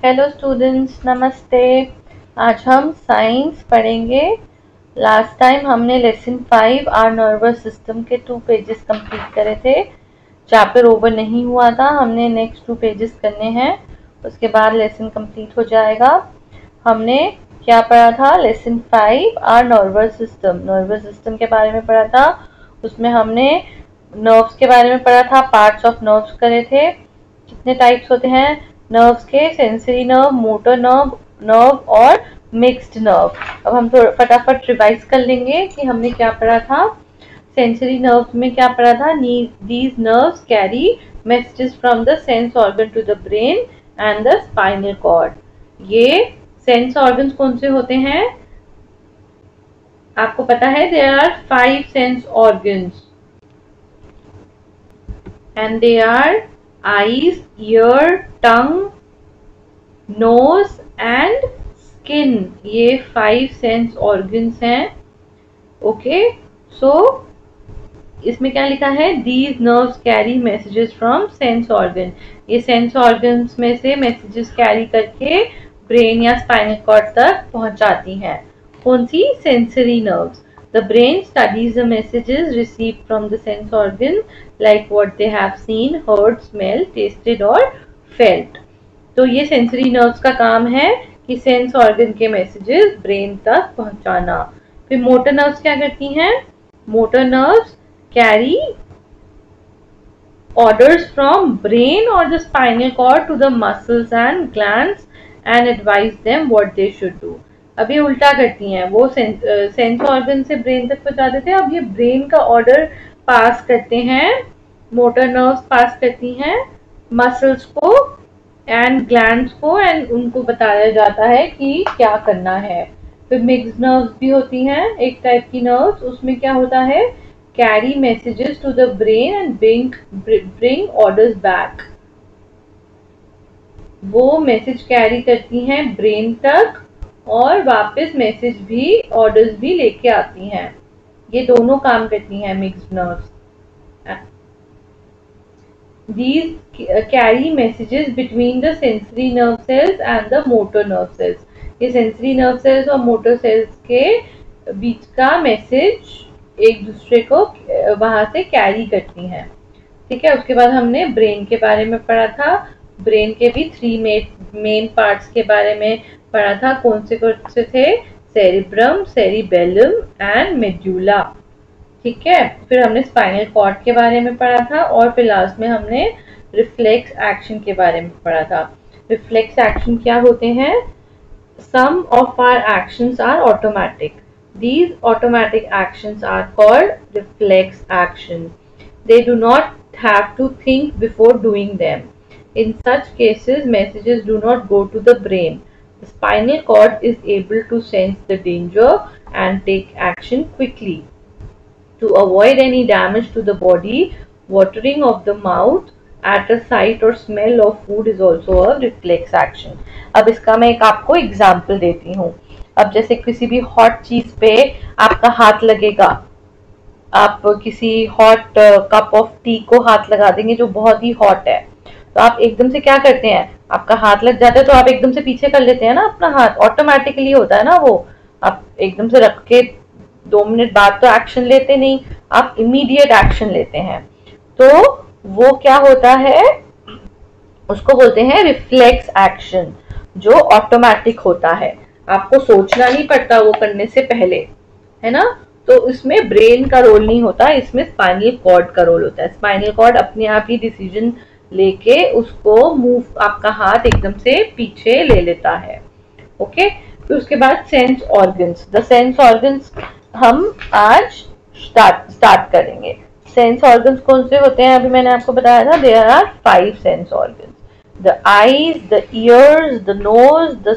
Hello students, नमस्ते। आज हम साइंस पढ़ेंगे। लास्ट टाइम हमने लेसन 5 आर नर्वस सिस्टम के 2 पेजेस कंप्लीट करे थे। चैप्टर ओवर नहीं हुआ था, हमने नेक्स्ट 2 पेजेस करने हैं, उसके बाद लेसन कंप्लीट हो जाएगा। हमने क्या पढ़ा था? लेसन 5 आर नर्वस सिस्टम के बारे में पढ़ा था। उसमें हमने नर्व्स के बारे में पढ़ा था, पार्ट्स ऑफ नर्व्स करे थे। कितने टाइप्स होते हैं नर्व्स के? Sensory nerve, motor nerve, nerve और मिक्स्ड नर्व। अब हम थोड़ा फटाफट रिवाइज कर लेंगे कि हमने क्या पढ़ा था। सेंसरी नर्व्स में क्या पढ़ा था? These nerves carry messages from the sense organ to the brain and the spinal cord। ये सेंस ऑर्गन्स कौन से होते हैं? आपको पता है there are 5 sense organs and they are eyes, ear, tongue, nose and skin। ये 5 सेंस ऑर्गन्स हैं। ओके, सो इसमें क्या लिखा है? These nerves carry messages from sense organ. ये सेंस ऑर्गन्स में से मैसेजेस कैरी करके ब्रेन या स्पाइनल कॉर्ड तक पहुंचाती हैं। कौन सी? Sensory nerves. The brain studies the messages received from the sense organ like what they have seen, heard, smelled, tasted or felt। तो ये सेंसरी नर्व्स का काम है कि सेंस ऑर्गन के मैसेजेस ब्रेन तक पहुंचाना। फिर मोटर नर्व्स क्या करती हैं? Motor nerves carry orders from brain or the spinal cord to the muscles and glands and advise them what they should do। अब ये उल्टा करती हैं, वो सेंस ऑर्गन से ब्रेन तक पहुंचा देते हैं, अब ये ब्रेन का ऑर्डर पास करते हैं, मोटर नर्व्स पास करती हैं मसल्स को एंड ग्लैंड्स को, एंड उनको बताया जाता है कि क्या करना है। फिर मिक्स्ड नर्व्स भी होती हैं, एक टाइप की नर्व्स, उसमें क्या होता है? carry messages to the brain and bring orders back। वो मैसेज कैरी करती हैं ब्रेन तक और वापस मैसेज भी, ऑर्डर्स भी लेके आती हैं। ये दोनों काम करती हैं mixed nerves. These carry messages between the sensory nerve cells and the motor nerve cells। ये सेंसरी नर्व सेल्स और मोटर सेल्स के बीच का मैसेज एक दूसरे को वहां से कैरी करती हैं। ठीक है, उसके बाद हमने ब्रेन के बारे में पढ़ा था। ब्रेन के भी 3 मेन पार्ट्स के बारे में पढ़ा था। कौन से थे? Cerebrum, cerebellum and medulla. ठीक है, फिर हमने स्पाइनल कॉर्ड के बारे में पढ़ा था और फिर लास्ट में हमने रिफ्लेक्स एक्शन के बारे में पढ़ा था। रिफ्लेक्स एक्शन क्या होते हैं? Some of our actions are automatic। These automatic actions are called reflex action। They do not have to think before doing them। In such cases, messages do not go to the brain। The spinal cord is able to sense the danger and take action quickly। To avoid any damage to the body, watering of the mouth at a sight or smell of food is also a reflex action। अब इसका मैं एक आपको example देती हूँ। अब जैसे किसी भी हॉट चीज पे आपका हाथ लगेगा, आप किसी हॉट कप ऑफ टी को हाथ लगा देंगे जो बहुत ही हॉट है, तो आप एकदम से क्या करते हैं? आपका हाथ लग जाता है तो आप एकदम से पीछे कर लेते हैं ना अपना हाथ, ऑटोमेटिकली होता है ना वो। आप एकदम से रख के 2 मिनट बाद तो एक्शन लेते नहीं, आप इमीडिएट एक्शन लेते हैं। तो वो क्या होता है? उसको बोलते हैं रिफ्लेक्स एक्शन, जो ऑटोमेटिक होता है, आपको सोचना नहीं पड़ता वो करने से पहले, है ना। तो इसमें ब्रेन का रोल नहीं होता, इसमें स्पाइनल कॉर्ड का रोल होता है। स्पाइनल कॉर्ड अपने आप ही डिसीजन लेके उसको मूव, आपका हाथ एकदम से पीछे ले लेता है। ओके, फिर उसके बाद sense organs. The sense organs हम आज स्टार्ट करेंगे। सेंस ऑर्गन्स कौन से होते हैं? अभी मैंने आपको बताया था, there are 5 sense organs. The eyes, the ears, the nose, the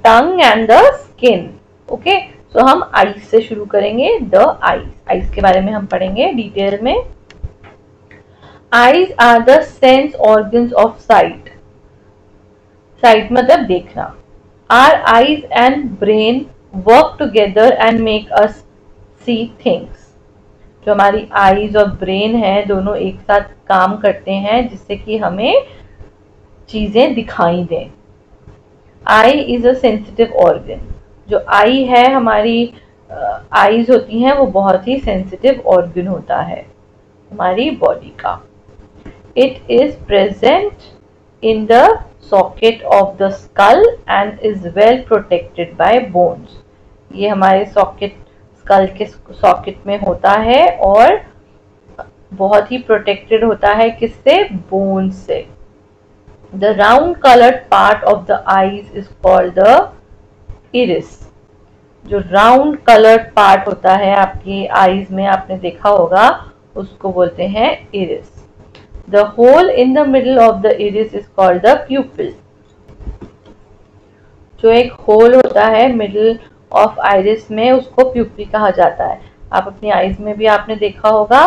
tongue and the skin। Okay, so हम eyes से शुरू करेंगे। The eyes के बारे में हम पढ़ेंगे डिटेल में। Eyes are the sense organs of sight। Sight मतलब देखना। Our eyes and brain work together and make us see things। जो हमारी आईज और ब्रेन है, दोनों एक साथ काम करते हैं जिससे कि हमें चीज़ें दिखाई दें। I is a sensitive organ. जो आई है, हमारी आईज होती हैं, वो बहुत ही सेंसिटिव ऑर्गन होता है हमारी बॉडी का। It is present in the socket of the skull and is well protected by bones. ये हमारे सॉकेट, स्कल के सॉकेट में होता है और बहुत ही प्रोटेक्टेड होता है, किससे? बोन्स से। The round colored part of the eyes is called the iris. जो राउंड कलर्ड पार्ट होता है आपकी आईज में, आपने देखा होगा, उसको बोलते हैं iris. The hole in the middle of the iris is called the pupil. जो एक होल होता है मिडल ऑफ आइरिस में, उसको प्यूपिल कहा जाता है। आप अपनी आईज में भी आपने देखा होगा,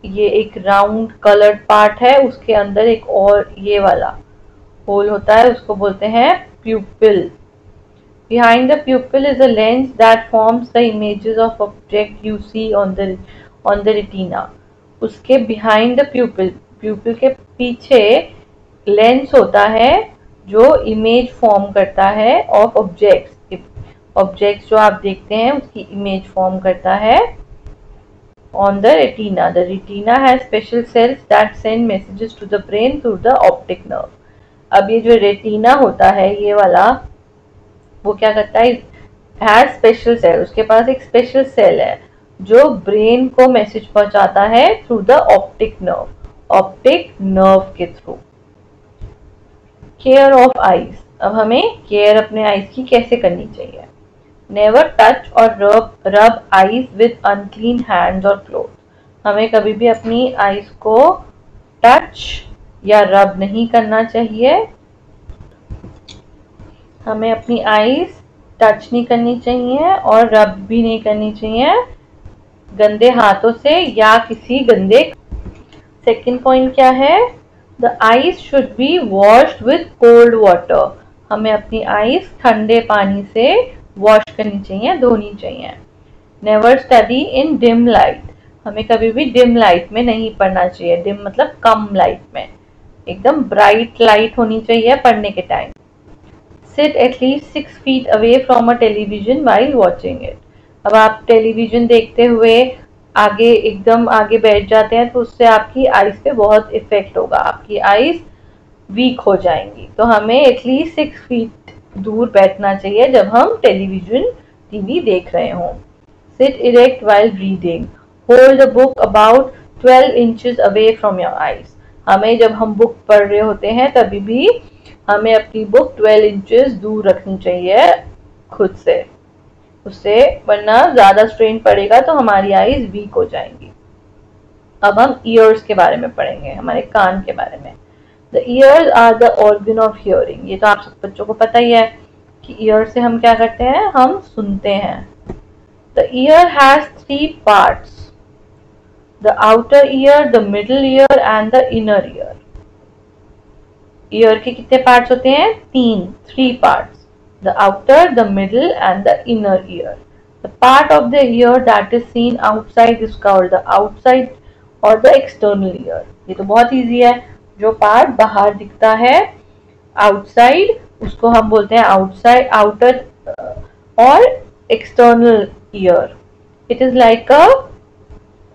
ये एक राउंड कलर्ड पार्ट है, उसके अंदर एक और ये वाला होल होता है, उसको बोलते हैं प्यूपिल। Behind the pupil is a lens that forms the images of object you see on the retina. उसके behind the pupil, pupil के पीछे लेंस होता है जो इमेज फॉर्म करता है ऑफ ऑब्जेक्ट्स। ऑब्जेक्ट्स जो आप देखते हैं उसकी इमेज फॉर्म करता है on the retina. The retina has special cells that send messages to the brain through the optic nerve. अब ये जो रेटिना होता है, ये वाला, वो क्या करता है? हैज स्पेशल सेल, उसके पास एक स्पेशल सेल है जो ब्रेन को मैसेज पहुंचाता है through the optic nerve, optic nerve के थ्रू। Care of eyes. अब हमें केयर अपने आईज की कैसे करनी चाहिए? नेवर टच और रब आईज विद अनक्लीन हैंड्स और क्लोथ। हमें कभी भी अपनी आईज को टच या रब नहीं करना चाहिए। हमें अपनी आईज टच नहीं करनी चाहिए और रब भी नहीं करनी चाहिए गंदे हाथों से या किसी गंदे। सेकंड पॉइंट क्या है? The eyes should be washed with cold water. हमें अपनी आईज ठंडे पानी से वॉश करनी चाहिए, धोनी चाहिए। Never study in dim light. हमें कभी भी डिम लाइट में नहीं पढ़ना चाहिए। डिम मतलब कम लाइट में, एकदम ब्राइट लाइट होनी चाहिए पढ़ने के time. Sit at least 6 feet away from a television while watching it. अब आप टेलीविजन देखते हुए एकदम आगे बैठ जाते हैं तो उससे आपकी आईज पे बहुत इफेक्ट होगा, आपकी आईज वीक हो जाएंगी। तो हमें एटलीस्ट 6 फीट दूर बैठना चाहिए जब हम टेलीविजन टीवी देख रहे हों। Sit erect while reading. Hold the book about 12 inches away from your eyes. हमें जब हम बुक पढ़ रहे होते हैं तभी भी हमें अपनी बुक 12 इंचेस दूर रखनी चाहिए खुद से, उससे, वरना ज्यादा स्ट्रेन पड़ेगा तो हमारी आईज वीक हो जाएंगी। अब हम ईयर्स के बारे में पढ़ेंगे, हमारे कान के बारे में। The ears are the organ of hearing. ये तो आप सब बच्चों को पता ही है कि ईयर से हम क्या करते हैं? हम सुनते हैं। The year has 3 parts, the outer ear, the middle ear and the inner ear. Year के कितने पार्ट्स होते हैं? 3 parts, the outer, the middle and the inner ear. The part of the year that is seen outside is called the outside और the external ear. ये तो बहुत easy है, जो पार्ट बाहर दिखता है आउटसाइड, उसको हम बोलते हैं आउटसाइड, आउटर और external ear. It is like a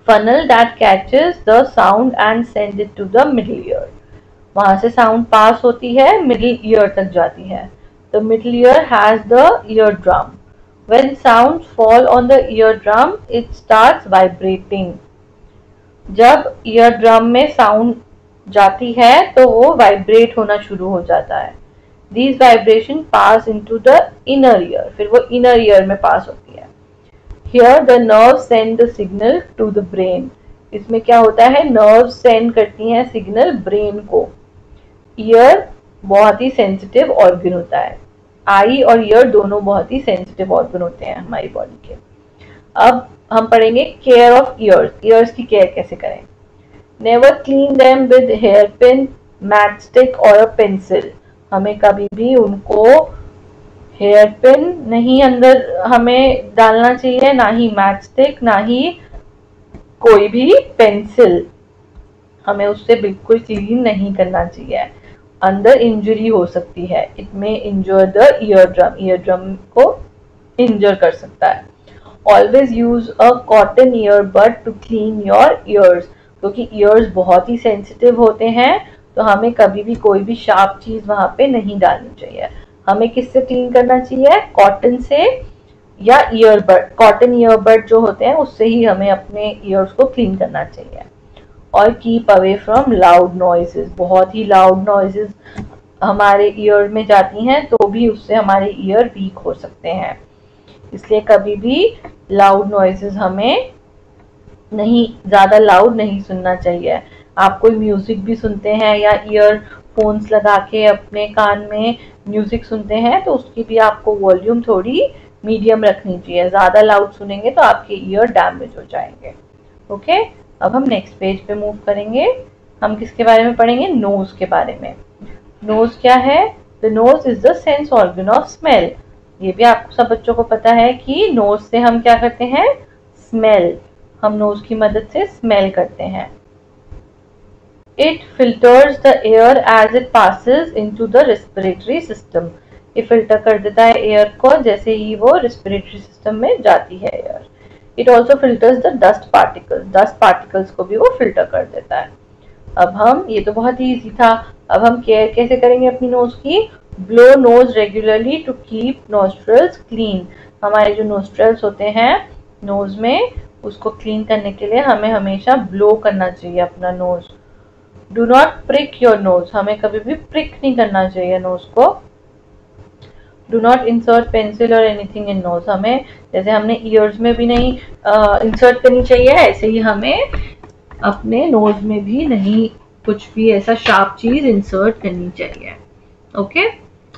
funnel that catches the sound and sends it to the middle ear. वहां से साउंड पास होती है, मिडिल ईयर तक जाती है। The middle ear has the eardrum. When sounds fall on the eardrum, it starts vibrating. जब ear drum में sound जाती है तो वो वाइब्रेट होना शुरू हो जाता है। These vibration pass into the inner ear. फिर वो इनर ईयर में पास होती है। Here the nerves send the signal to the brain. इसमें क्या होता है? nerves send करती हैं सिग्नल ब्रेन को। ईयर बहुत ही सेंसिटिव ऑर्गन होता है। आई और ईयर दोनों बहुत ही सेंसिटिव ऑर्गन होते हैं हमारी बॉडी के। अब हम पढ़ेंगे केयर ऑफ ईयर्स। ईयर्स की केयर कैसे करें? Never clean them with hair pin, match stick और अ पेंसिल। हमें कभी भी उनको हेयर पिन नहीं अंदर हमें डालना चाहिए, ना ही मैच स्टिक, ना ही कोई भी पेंसिल, हमें उससे बिल्कुल क्लीन नहीं करना चाहिए। अंदर इंजरी हो सकती है। It may injure the ear drum को इंजर कर सकता है। Always use a cotton earbud to clean your ears, क्योंकि ईयर्स बहुत ही सेंसिटिव होते हैं, तो हमें कभी भी कोई भी शार्प चीज वहां पे नहीं डालनी चाहिए। हमें किससे क्लीन करना चाहिए? कॉटन से या ईयरबड, कॉटन ईयरबड जो होते हैं उससे ही हमें अपने ईयर्स को क्लीन करना चाहिए। और keep away from loud noises, बहुत ही लाउड नॉइजेस हमारे ईयर में जाती हैं तो भी उससे हमारे ईयर वीक हो सकते हैं, इसलिए कभी भी लाउड नॉइजेस हमें नहीं, ज्यादा लाउड नहीं सुनना चाहिए। आप कोई म्यूजिक भी सुनते हैं या ईयरफोन्स लगा के अपने कान में म्यूजिक सुनते हैं तो उसकी भी आपको वॉल्यूम थोड़ी मीडियम रखनी चाहिए। ज्यादा लाउड सुनेंगे तो आपके ईयर डैमेज हो जाएंगे। ओके, अब हम नेक्स्ट पेज पे मूव करेंगे। हम किसके बारे में पढ़ेंगे? नोज के बारे में। नोज क्या है? The nose is the sense organ of smell. ये भी आपको सब बच्चों को पता है कि नोज से हम क्या करते हैं? स्मेल, हम नोज की मदद से स्मेल करते हैं। It filters the air as it passes into the respiratory system. ये फिल्टर कर देता है एयर को जैसे ही वो रेस्पिरेटरी सिस्टम में जाती है air. It also filters the dust particles, dust particles को भी वो फिल्टर कर देता है। अब हम, ये तो बहुत ही ईजी था, अब हम केयर कैसे करेंगे अपनी नोज की? Blow nose regularly to keep nostrils clean. हमारे जो नोस्ट्रल्स होते हैं नोज में, उसको क्लीन करने के लिए हमें हमेशा ब्लो करना चाहिए अपना nose. Do not prick your nose, हमें कभी भी प्रिक नहीं करना चाहिए नोज को। डू नॉट इंसर्ट पेंसिल और एनीथिंग इन नोज, हमें जैसे हमने ईयर्स में भी नहीं इंसर्ट करनी चाहिए, ऐसे ही हमें अपने नोज में भी नहीं कुछ भी ऐसा शार्प चीज इंसर्ट करनी चाहिए। ओके,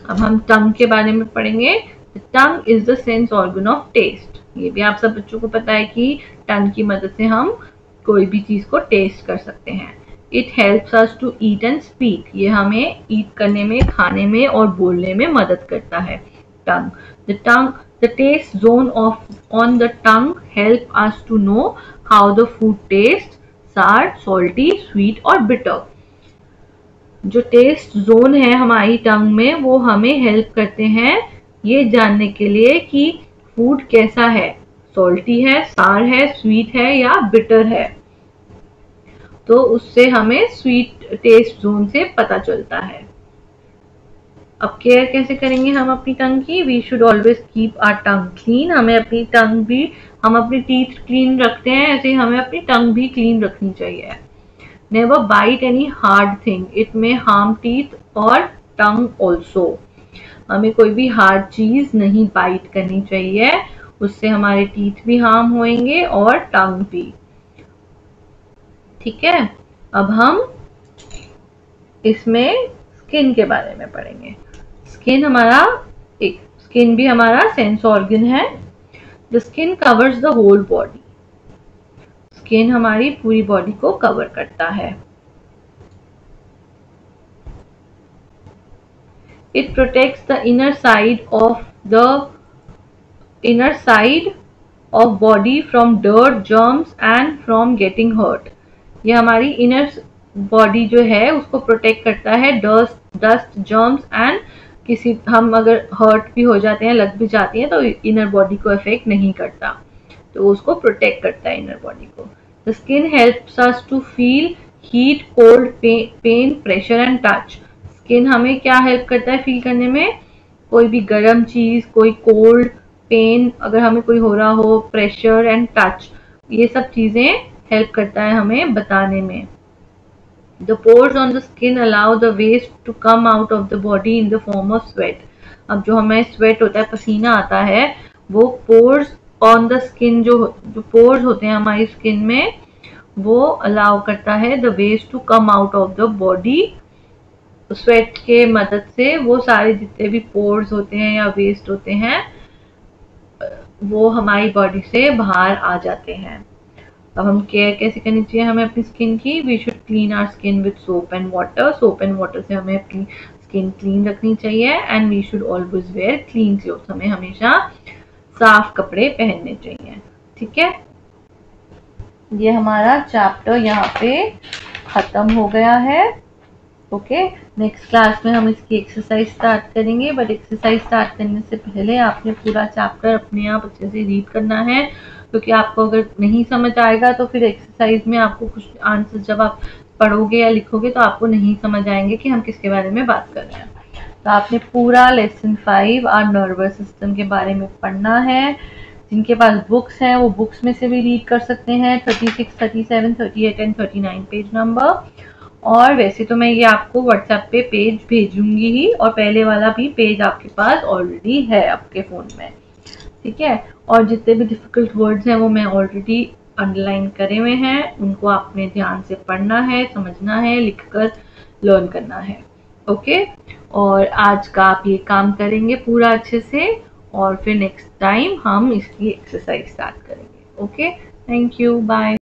अब हम टंग के बारे में पढ़ेंगे। Tongue is the sense organ of taste. ये भी आप सब बच्चों को पता है कि टंग की मदद से हम कोई भी चीज को टेस्ट कर सकते हैं। It helps us to eat and speak, ये हमें ईट करने में, खाने में और बोलने में मदद करता है। Tongue, the taste zone on the tongue help us to know how the food taste, sour, salty, sweet और बिटर। जो टेस्ट जोन है हमारी टंग में वो हमें हेल्प करते हैं ये जानने के लिए कि फूड कैसा है, सॉल्टी है, सार है, स्वीट है या बिटर है। तो उससे हमें स्वीट टेस्ट जोन से पता चलता है। अब केयर कैसे करेंगे हम अपनी टंग की? We should always keep our tongue clean, हमें अपनी टंग भी, हम अपनी टीथ क्लीन रखते हैं ऐसे ही हमें अपनी टंग भी क्लीन रखनी चाहिए। Never bite any hard thing, it may harm teeth और टंग ऑल्सो। हमें कोई भी हार्ड चीज नहीं बाइट करनी चाहिए, उससे हमारे टीथ भी हार्म होंगे और टंग भी। ठीक है, अब हम इसमें स्किन के बारे में पढ़ेंगे। स्किन हमारा, एक स्किन भी हमारा सेंस ऑर्गन है। The skin covers the whole body, skin हमारी पूरी बॉडी को कवर करता है। It protects the inner side of body from dirt, germs and from getting hurt. ये हमारी इनर बॉडी जो है उसको प्रोटेक्ट करता है डस्ट, जर्म्स एंड किसी, हम अगर हर्ट भी हो जाते हैं, लग भी जाती हैं तो इनर बॉडी को इफेक्ट नहीं करता, तो उसको प्रोटेक्ट करता है इनर बॉडी को। The skin helps us to feel heat, cold, pain, pressure and touch. Skin हमें क्या हेल्प करता है फील करने में? कोई भी गर्म चीज, कोई कोल्ड, पेन अगर हमें कोई हो रहा हो, प्रेशर एंड टच, ये सब चीजें हेल्प करता है हमें बताने में। The pores on the skin allow the waste to come out of the body in the form of sweat. अब जो हमें स्वेट होता है, पसीना आता है, वो pores on the skin, जो pores होते हैं हमारी स्किन में, वो अलाउ करता है the waste to come out of the body। Sweat के मदद से वो सारे जितने भी pores होते हैं या वेस्ट होते हैं वो हमारी बॉडी से बाहर आ जाते हैं। अब हम केयर कैसे करनी चाहिए हमें अपनी स्किन की? We should clean our skin with soap and water. Soap and water से हमें अपनी स्किन क्लीन रखनी चाहिए। And we should always wear clean clothes, हमें हमेशा साफ कपड़े पहनने चाहिए। ठीक है, ये हमारा चैप्टर यहाँ पे खत्म हो गया है। ओके, नेक्स्ट क्लास में हम इसकी एक्सरसाइज स्टार्ट करेंगे, बट एक्सरसाइज स्टार्ट करने से पहले आपने पूरा चैप्टर अपने आप अच्छे से रीड करना है, क्योंकि आपको अगर नहीं समझ आएगा तो फिर एक्सरसाइज में आपको कुछ आंसर जब आप पढ़ोगे या लिखोगे तो आपको नहीं समझ आएंगे कि हम किसके बारे में बात कर रहे हैं। तो आपने पूरा लेसन 5 और नर्वस सिस्टम के बारे में पढ़ना है। जिनके पास बुक्स हैं वो बुक्स में से भी रीड कर सकते हैं, 36, 37, 38 एंड 39 पेज नंबर। और वैसे तो मैं ये आपको व्हाट्सएप पे पेज भेजूंगी ही, और पहले वाला भी पेज आपके पास ऑलरेडी है आपके फ़ोन में, ठीक है। और जितने भी डिफ़िकल्ट वर्ड्स हैं वो मैं ऑलरेडी अंडरलाइन करे हुए हैं, उनको आपने ध्यान से पढ़ना है, समझना है, लिखकर लर्न करना है। ओके, और आज का आप ये काम करेंगे पूरा अच्छे से, और फिर नेक्स्ट टाइम हम इसकी एक्सरसाइज स्टार्ट करेंगे। Okay, thank you, bye.